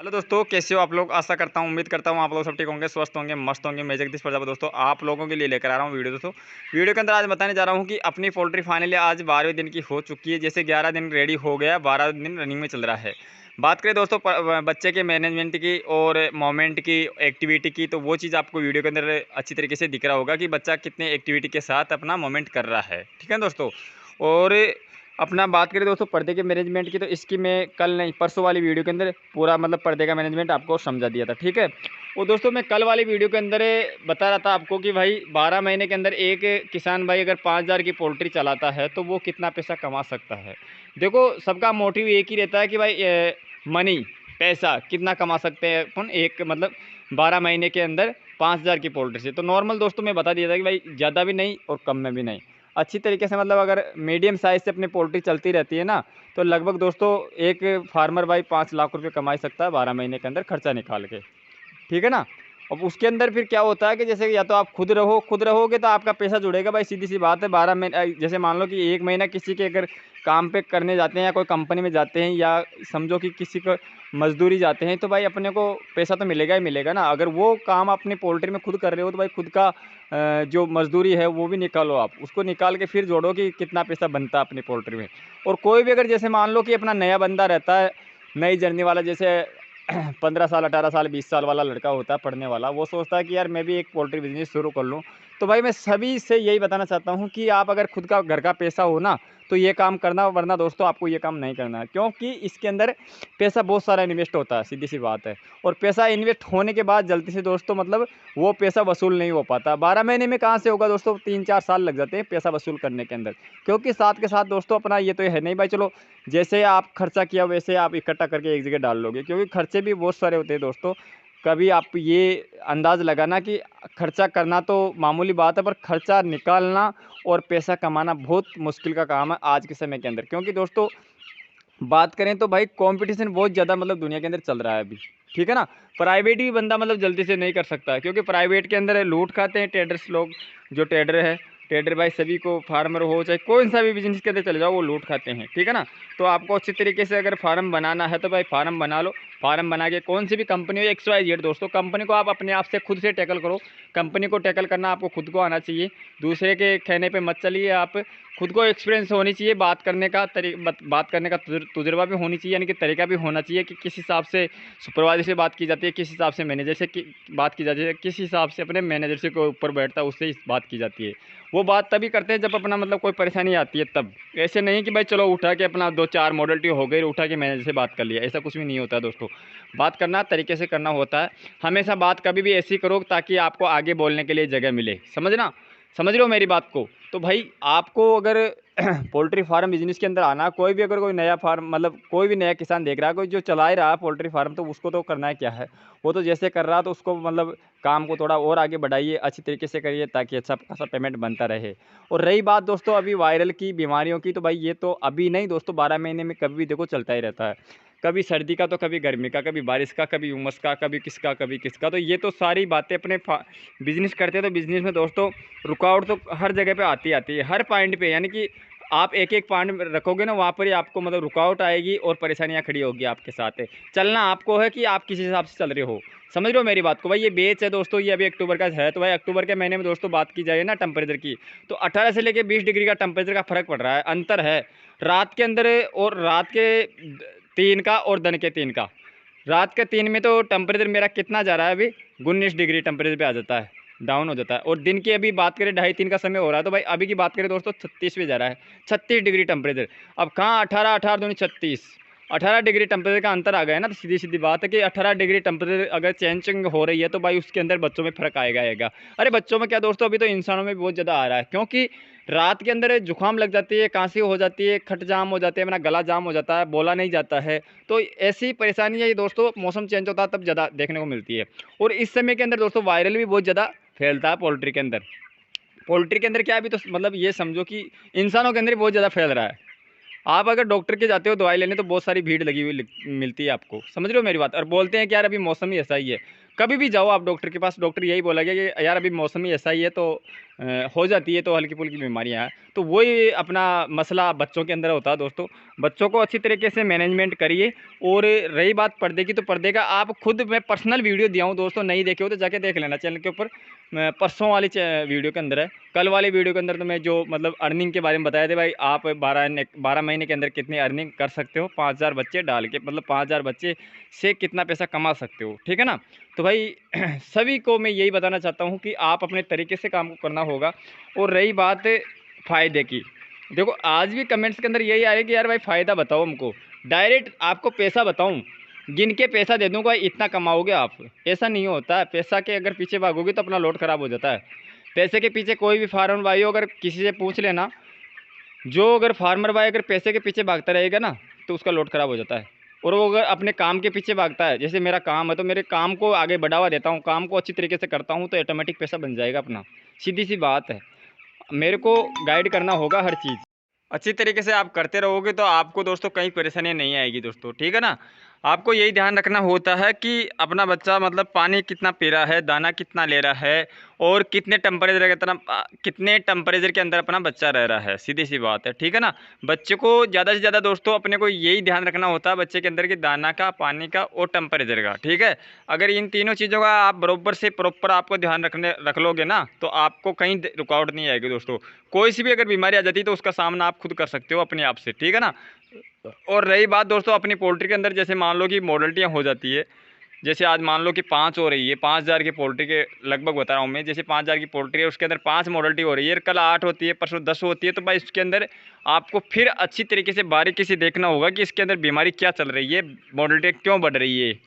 Hello दोस्तों, कैसे हो आप लोग। आशा करता हूँ, उम्मीद करता हूँ आप लोग सब ठीक होंगे, स्वस्थ होंगे, मस्त होंगे। मैं जगदीश प्रजापति दोस्तों आप लोगों के लिए लेकर आ रहा हूँ वीडियो। दोस्तों वीडियो के अंदर आज बताने जा रहा हूँ कि अपनी पोल्ट्री फाइनली आज 12वें दिन की हो चुकी है। जैसे 11 दिन रेडी हो गया, 12 दिन रनिंग में चल रहा है। बात करें दोस्तों बच्चे के मैनेजमेंट की और मोमेंट की, एक्टिविटी की, तो वो चीज़ आपको वीडियो के अंदर अच्छी तरीके से दिख रहा होगा कि बच्चा कितने एक्टिविटी के साथ अपना मोमेंट कर रहा है। ठीक है दोस्तों। और अपना बात करें दोस्तों पर्दे के मैनेजमेंट की, तो इसकी मैं कल नहीं परसों वाली वीडियो के अंदर पूरा मतलब पर्दे का मैनेजमेंट आपको समझा दिया था। ठीक है। और दोस्तों मैं कल वाली वीडियो के अंदर बता रहा था आपको कि भाई 12 महीने के अंदर एक किसान भाई अगर 5,000 की पोल्ट्री चलाता है तो वो कितना पैसा कमा सकता है। देखो सबका मोटिव एक ही रहता है कि भाई मनी, पैसा कितना कमा सकते हैं अपन एक मतलब 12 महीने के अंदर 5,000 की पोल्ट्री से। तो नॉर्मल दोस्तों मैं बता दिया था कि भाई ज़्यादा भी नहीं और कम में भी नहीं, अच्छी तरीके से मतलब अगर मीडियम साइज़ से अपनी पोल्ट्री चलती रहती है ना, तो लगभग दोस्तों एक फार्मर भाई 5 लाख रुपए कमा सकता है 12 महीने के अंदर खर्चा निकाल के। ठीक है ना। अब उसके अंदर फिर क्या होता है कि जैसे या तो आप खुद रहोगे तो आपका पैसा जुड़ेगा भाई, सीधी सी बात है। 12 महीने जैसे मान लो कि एक महीना किसी के अगर काम पे करने जाते हैं या कोई कंपनी में जाते हैं या समझो कि किसी को मजदूरी जाते हैं, तो भाई अपने को पैसा तो मिलेगा ही मिलेगा ना। अगर वो काम अपनी पोल्ट्री में खुद कर रहे हो तो भाई खुद का जो मजदूरी है वो भी निकालो, आप उसको निकाल के फिर जोड़ो कि कितना पैसा बनता है अपनी पोल्ट्री में। और कोई भी अगर जैसे मान लो कि अपना नया बंदा रहता है, नई जर्नी वाला, जैसे 15 साल 18 साल 20 साल वाला लड़का होता है पढ़ने वाला, वो सोचता है कि यार मैं भी एक पोल्ट्री बिजनेस शुरू कर लूँ। तो भाई मैं सभी से यही बताना चाहता हूँ कि आप अगर खुद का घर का पैसा हो ना तो ये काम करना, वरना दोस्तों आपको ये काम नहीं करना है, क्योंकि इसके अंदर पैसा बहुत सारा इन्वेस्ट होता है, सीधी सी बात है। और पैसा इन्वेस्ट होने के बाद जल्दी से दोस्तों मतलब वो पैसा वसूल नहीं हो पाता। 12 महीने में कहाँ से होगा दोस्तों, 3-4 साल लग जाते हैं पैसा वसूल करने के अंदर। क्योंकि साथ के साथ दोस्तों अपना ये तो है नहीं भाई चलो जैसे आप खर्चा किया वैसे आप इकट्ठा करके एक जगह डाल लोगे, क्योंकि खर्चे भी बहुत सारे होते हैं दोस्तों। कभी आप ये अंदाज़ लगाना कि खर्चा करना तो मामूली बात है, पर खर्चा निकालना और पैसा कमाना बहुत मुश्किल का काम है आज के समय के अंदर। क्योंकि दोस्तों बात करें तो भाई कंपटीशन बहुत ज़्यादा मतलब दुनिया के अंदर चल रहा है अभी। ठीक है ना। प्राइवेट भी बंदा मतलब जल्दी से नहीं कर सकता है, क्योंकि प्राइवेट के अंदर लूट खाते हैं ट्रेडर्स लोग। जो ट्रेडर है, ट्रेडर भाई सभी को, फार्मर हो चाहे कोई सा भी बिजनेस के अंदर चले जाओ वो लूट खाते हैं। ठीक है ना। तो आपको अच्छी तरीके से अगर फार्म बनाना है तो भाई फार्म बना लो। फार्म बना के कौन सी भी कंपनी हो, XYZ दोस्तों, कंपनी को आप अपने आप से खुद से टैकल करो। कंपनी को टैकल करना आपको खुद को आना चाहिए, दूसरे के कहने पे मत चलिए आप। खुद को एक्सपीरियंस होनी चाहिए, बात करने का बात करने का तजुर्बा भी होनी चाहिए, यानी कि तरीका भी होना चाहिए कि किस हिसाब से सुपरवाइजर से बात की जाती है, किस हिसाब से मैनेजर से बात की जाती है, किस हिसाब से अपने मैनेजर से कोई ऊपर बैठता है उससे इस बात की जाती है। वो बात तभी करते हैं जब अपना मतलब कोई परेशानी आती है तब। ऐसे नहीं कि भाई चलो उठा के अपना 2-4 मॉडल हो गई, उठा के मैनेजर से बात कर लिया, ऐसा कुछ भी नहीं होता है दोस्तों। बात करना तरीके से करना होता है। हमेशा बात कभी भी ऐसी करो ताकि आपको आगे बोलने के लिए जगह मिले, समझना, समझ रहे हो मेरी बात को। तो भाई आपको अगर पोल्ट्री फार्म बिजनेस के अंदर आना, कोई भी अगर कोई नया फार्म मतलब कोई भी नया किसान देख रहा है, कोई जो चला ही रहा है पोल्ट्री फार्म, तो उसको तो करना है क्या है, वो तो जैसे कर रहा है तो उसको मतलब काम को थोड़ा और आगे बढ़ाइए, अच्छी तरीके से करिए ताकि अच्छा खासा पेमेंट बनता रहे। और रही बात दोस्तों अभी वायरल की बीमारियों की, तो भाई ये तो अभी नहीं दोस्तों, 12 महीने में कभी भी देखो चलता ही रहता है। कभी सर्दी का तो कभी गर्मी का, कभी बारिश का, कभी उमस का, कभी किसका। तो ये तो सारी बातें अपने बिजनेस करते हैं तो बिजनेस में दोस्तों रुकावट तो हर जगह पे आती है, हर पॉइंट पे। यानी कि आप एक एक पॉइंट रखोगे ना, वहाँ पर ही आपको मतलब रुकावट आएगी और परेशानियाँ खड़ी होगी आपके साथ है। चलना आपको है कि आप किस हिसाब से चल रहे हो, समझ रहे हो मेरी बात को। भाई ये बेच है दोस्तों, ये अभी अक्टूबर का है, तो भाई अक्टूबर के महीने में दोस्तों बात की जाए ना टेम्परेचर की, तो 18 से लेकर 20 डिग्री का टेम्परेचर का फ़र्क पड़ रहा है, अंतर है रात के अंदर। और रात के 3 का और दिन के 3 का। रात के 3 में तो टेम्परेचर मेरा कितना जा रहा है अभी, 19 डिग्री टेम्परेचर पे आ जाता है, डाउन हो जाता है। और दिन की अभी बात करें 2:30-3 का समय हो रहा है, तो भाई अभी की बात करें दोस्तों 36 पे जा रहा है, 36 डिग्री टेम्परेचर। अब कहाँ 18 18 दूनी 36, 18 डिग्री टेम्परेचर का अंतर आ गया ना। तो सीधी सीधी बात है कि 18 डिग्री टेम्परेचर अगर चेंजिंग हो रही है तो भाई उसके अंदर बच्चों में फ़र्क आएगा। अरे बच्चों में क्या दोस्तों, अभी तो इंसानों में भी बहुत ज़्यादा आ रहा है, क्योंकि रात के अंदर जुकाम लग जाती है, खांसी हो जाती है, खट जाम हो जाती है, अपना गला जाम हो जाता है, बोला नहीं जाता है। तो ऐसी परेशानियाँ ये दोस्तों मौसम चेंज होता है तब ज़्यादा देखने को मिलती है। और इस समय के अंदर दोस्तों वायरल भी बहुत ज़्यादा फैलता है पोल्ट्री के अंदर। पोल्ट्री के अंदर क्या है, अभी तो मतलब ये समझो कि इंसानों के अंदर भी बहुत ज़्यादा फैल रहा है। आप अगर डॉक्टर के जाते हो दवाई लेने तो बहुत सारी भीड़ लगी हुई मिलती है आपको, समझ रहे हो मेरी बात। और बोलते हैं कि यार अभी मौसम ही ऐसा ही है, कभी भी जाओ आप डॉक्टर के पास, डॉक्टर यही बोलेगा कि यार अभी मौसम ही ऐसा ही है, तो हो जाती है तो हल्की फुल्की बीमारियाँ हैं। तो वही अपना मसला बच्चों के अंदर होता है दोस्तों। बच्चों को अच्छी तरीके से मैनेजमेंट करिए। और रही बात पर्दे की, तो पर्दे का आप खुद, मैं पर्सनल वीडियो दिया हूँ दोस्तों, नहीं देखे हो तो जाके देख लेना चैनल के ऊपर। परसों वाली वीडियो के अंदर है, कल वाली वीडियो के अंदर तो मैं जो मतलब अर्निंग के बारे में बताया था भाई, आप 12 महीने के अंदर कितनी अर्निंग कर सकते हो 5000 बच्चे डाल के, मतलब 5000 बच्चे से कितना पैसा कमा सकते हो, ठीक है ना। तो भाई सभी को मैं यही बताना चाहता हूँ कि आप अपने तरीके से काम को करना होगा। और रही बात फ़ायदे की, देखो आज भी कमेंट्स के अंदर यही आ रहा है कि यार भाई फ़ायदा बताओ हमको, डायरेक्ट आपको पैसा बताऊँ, गिन के पैसा दे दूँगा इतना कमाओगे आप, ऐसा नहीं होता है। पैसा के अगर पीछे भागोगे तो अपना लोड ख़राब हो जाता है। पैसे के पीछे कोई भी फार्मर भाई हो, अगर किसी से पूछ लेना, जो अगर फार्मर भाई अगर पैसे के पीछे भागता रहेगा ना, तो उसका लोड ख़राब हो जाता है। और वो अगर अपने काम के पीछे भागता है, जैसे मेरा काम है तो मेरे काम को आगे बढ़ावा देता हूँ, काम को अच्छी तरीके से करता हूँ, तो ऑटोमेटिक पैसा बन जाएगा अपना, सीधी सी बात है। मेरे को गाइड करना होगा हर चीज़, अच्छी तरीके से आप करते रहोगे तो आपको दोस्तों कहीं परेशानी नहीं आएगी दोस्तों, ठीक है ना। आपको यही ध्यान रखना होता है कि अपना बच्चा मतलब पानी कितना पी रहा है, दाना कितना ले रहा है, और कितने टेम्परेचर के अंदर अपना बच्चा रह रहा है, सीधी सी बात है, ठीक है ना। बच्चे को ज़्यादा से ज़्यादा दोस्तों अपने को यही ध्यान रखना होता है बच्चे के अंदर कि दाना का, पानी का और टेम्परेचर का, ठीक है। अगर इन तीनों चीज़ों का आप बराबर से प्रॉपर आपको ध्यान रख लोगे ना, तो आपको कहीं रुकावट नहीं आएगी दोस्तों। कोई सी भी अगर बीमारी आ जाती है तो उसका सामना आप खुद कर सकते हो अपने आप से, ठीक है ना। और रही बात दोस्तों अपनी पोल्ट्री के अंदर, जैसे मान लो कि मॉडल्टियाँ हो जाती है, जैसे आज मान लो कि 5 हो रही है, 5000 की पोल्ट्री के लगभग बता रहा हूँ मैं, जैसे 5000 की पोल्ट्री है उसके अंदर 5 मॉडल्टी हो रही है, कल 8 होती है, परसों 10 होती है, तो भाई इसके अंदर आपको फिर अच्छी तरीके से बारीकी से देखना होगा कि इसके अंदर बीमारी क्या चल रही है, मॉडल्टी क्यों बढ़ रही है,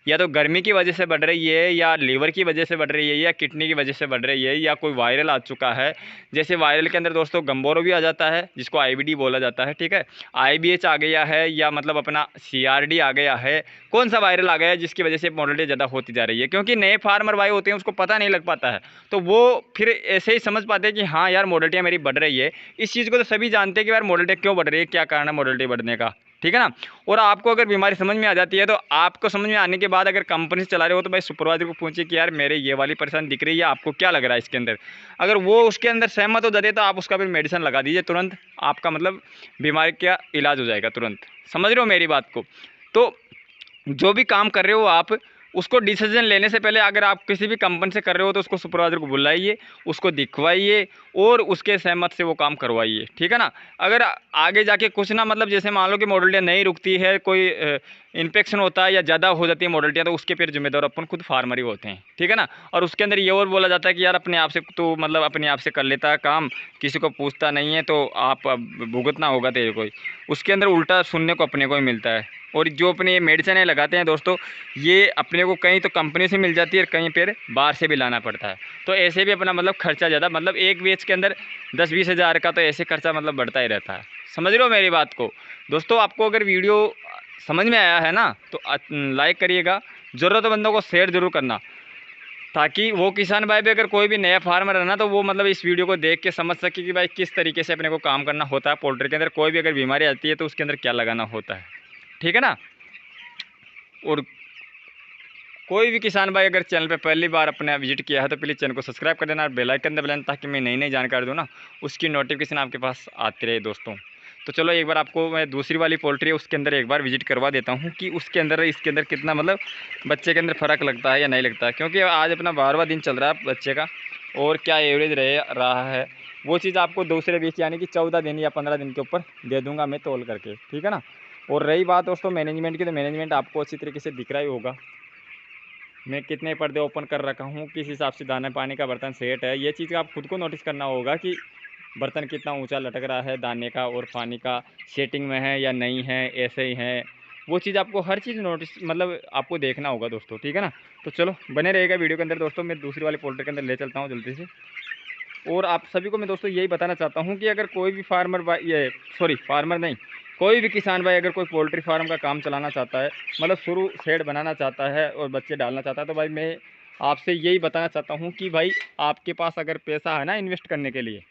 या तो गर्मी की वजह से बढ़ रही है, या लीवर की वजह से बढ़ रही है, या किडनी की वजह से बढ़ रही है, या कोई वायरल आ चुका है। जैसे वायरल के अंदर दोस्तों गंबोरो भी आ जाता है, जिसको आईबीडी बोला जाता है, ठीक है। आईबीएच आ गया है, या मतलब अपना सीआरडी आ गया है, कौन सा वायरल आ गया है जिसकी वजह से मॉडल्टी ज़्यादा होती जा रही है। क्योंकि नए फार्मर भाई होते हैं उसको पता नहीं लग पाता है, तो वो फिर ऐसे ही समझ पाते हैं कि हाँ यार मॉडल्टियाँ मेरी बढ़ रही है। इस चीज़ को तो सभी जानते हैं कि यार मॉडल्टी क्यों बढ़ रही है, क्या कारण है मॉडल्टी बढ़ने का, ठीक है ना। और आपको अगर बीमारी समझ में आ जाती है, तो आपको समझ में आने के बाद अगर कंपनी से चला रहे हो तो भाई सुपरवाइजर को पूछिए कि यार मेरे ये वाली परेशानी दिख रही है, आपको क्या लग रहा है इसके अंदर। अगर वो उसके अंदर सहमत हो जाते तो आप उसका भी मेडिसिन लगा दीजिए तुरंत, आपका मतलब बीमारी का इलाज हो जाएगा तुरंत। समझ रहे हो मेरी बात को। तो जो भी काम कर रहे हो आप, उसको डिसीजन लेने से पहले अगर आप किसी भी कंपनी से कर रहे हो तो उसको सुपरवाइजर को बुलाइए, उसको दिखवाइए और उसके सहमत से वो काम करवाइए, ठीक है ना। अगर आगे जाके कुछ ना मतलब जैसे मान लो कि मॉडल्टियाँ नहीं रुकती है, कोई इन्फेक्शन होता है या ज़्यादा हो जाती है मॉडल्टियाँ, तो उसके फिर जिम्मेदार अपन खुद फार्मर ही होते हैं, ठीक है ना। और उसके अंदर ये और बोला जाता है कि यार अपने आप से तो मतलब अपने आप से कर लेता है काम, किसी को पूछता नहीं है, तो आप भुगतना होगा तेरे को ही। उसके अंदर उल्टा सुनने को अपने को ही मिलता है। और जो अपने ये मेडिसिन लगाते हैं दोस्तों, ये अपने को कहीं तो कंपनी से मिल जाती है और कहीं फिर बाहर से भी लाना पड़ता है। तो ऐसे भी अपना मतलब खर्चा ज़्यादा, मतलब एक बेच के अंदर 10-20 हज़ार का तो ऐसे खर्चा मतलब बढ़ता ही रहता है। समझ रहे हो मेरी बात को दोस्तों। आपको अगर वीडियो समझ में आया है ना, तो लाइक करिएगा, ज़रूरतमंदों को शेयर ज़रूर करना, ताकि वो किसान भाई भी अगर कोई भी नया फार्मर है ना, तो वो मतलब इस वीडियो को देख के समझ सके कि भाई किस तरीके से अपने को काम करना होता है पोल्ट्री के अंदर। कोई भी अगर बीमारी आती है तो उसके अंदर क्या लगाना होता है, ठीक है ना। और कोई भी किसान भाई अगर चैनल पे पहली बार अपने विजिट किया है तो प्लीज़ चैनल को सब्सक्राइब कर देना और बेल आइकन दबा लेना, ताकि मैं नई नई जानकारी दूँ ना, उसकी नोटिफिकेशन आपके पास आती रहे दोस्तों। तो चलो एक बार आपको मैं दूसरी वाली पोल्ट्री है उसके अंदर एक बार विजिट करवा देता हूँ कि उसके अंदर इसके अंदर कितना मतलब बच्चे के अंदर फ़र्क लगता है या नहीं लगता है। क्योंकि आज अपना 12वां दिन चल रहा है बच्चे का, और क्या एवरेज रहा है वो चीज़ आपको दूसरे बीच यानी कि 14 दिन या 15 दिन के ऊपर दे दूँगा मैं तोल करके, ठीक है ना। और रही बात दोस्तों मैनेजमेंट की, तो मैनेजमेंट आपको अच्छी तरीके से दिख रहा ही होगा, मैं कितने पर्दे ओपन कर रखा हूँ, किस हिसाब से दाना पानी का बर्तन सेट है। ये चीज़ आप खुद को नोटिस करना होगा कि बर्तन कितना ऊंचा लटक रहा है, दाने का और पानी का सेटिंग में है या नहीं है, ऐसे ही है। वो चीज़ आपको हर चीज़ नोटिस मतलब आपको देखना होगा दोस्तों, ठीक है ना। तो चलो बने रहेगा वीडियो के अंदर दोस्तों, मैं दूसरी वाली पोल्ट्री के अंदर ले चलता हूँ जल्दी से। और आप सभी को मैं दोस्तों यही बताना चाहता हूँ कि अगर कोई भी फार्मर भाई, ये सॉरी फार्मर नहीं, कोई भी किसान भाई अगर कोई पोल्ट्री फार्म का काम चलाना चाहता है, मतलब शुरू शेड बनाना चाहता है और बच्चे डालना चाहता है, तो भाई मैं आपसे यही बताना चाहता हूँ कि भाई आपके पास अगर पैसा है ना इन्वेस्ट करने के लिए,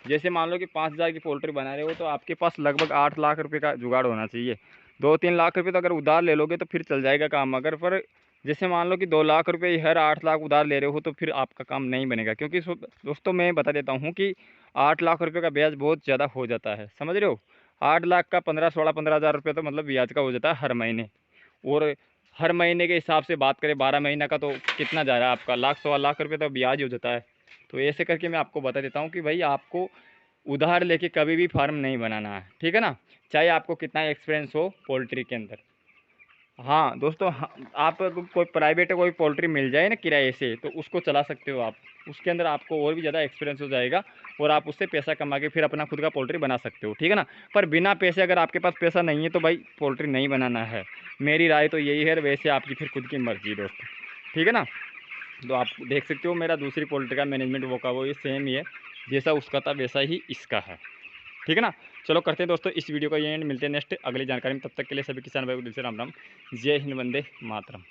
जैसे मान लो कि 5000 की पोल्ट्री बना रहे हो, तो आपके पास लगभग 8 लाख रुपए का जुगाड़ होना चाहिए। 2-3 लाख रुपए तो अगर उधार ले लोगे तो फिर चल जाएगा काम। अगर पर जैसे मान लो कि 2 लाख रुपए हर 8 लाख उधार ले रहे हो, तो फिर आपका काम नहीं बनेगा। क्योंकि दोस्तों मैं बता देता हूँ कि 8 लाख रुपए का ब्याज बहुत ज़्यादा हो जाता है, समझ रहे हो। 8 लाख का 15-16-15 हज़ार रुपये तो मतलब ब्याज का हो जाता है हर महीने। और हर महीने के हिसाब से बात करें 12 महीना का, तो कितना जा रहा है आपका, लाख 1.25 लाख रुपये तो ब्याज हो जाता है। तो ऐसे करके मैं आपको बता देता हूँ कि भाई आपको उधार लेके कभी भी फार्म नहीं बनाना है, ठीक है ना। चाहे आपको कितना एक्सपीरियंस हो पोल्ट्री के अंदर। हाँ दोस्तों, हाँ, आप कोई प्राइवेट कोई पोल्ट्री मिल जाए ना किराए से, तो उसको चला सकते हो आप। उसके अंदर आपको और भी ज़्यादा एक्सपीरियंस हो जाएगा और आप उससे पैसा कमा के फिर अपना खुद का पोल्ट्री बना सकते हो, ठीक है ना। पर बिना पैसे, अगर आपके पास पैसा नहीं है तो भाई पोल्ट्री नहीं बनाना है। मेरी राय तो यही है, वैसे आपकी फिर खुद की मर्जी दोस्तों, ठीक है ना। तो आप देख सकते हो मेरा दूसरी पोल्ट्री का मैनेजमेंट वो का वो ये सेम ही है, जैसा उसका था वैसा ही इसका है, ठीक है ना। चलो करते हैं दोस्तों इस वीडियो का ये एंड, मिलते हैं नेक्स्ट अगली जानकारी में। तब तक के लिए सभी किसान भाई को दिल से राम राम, जय हिंद, वंदे मातरम।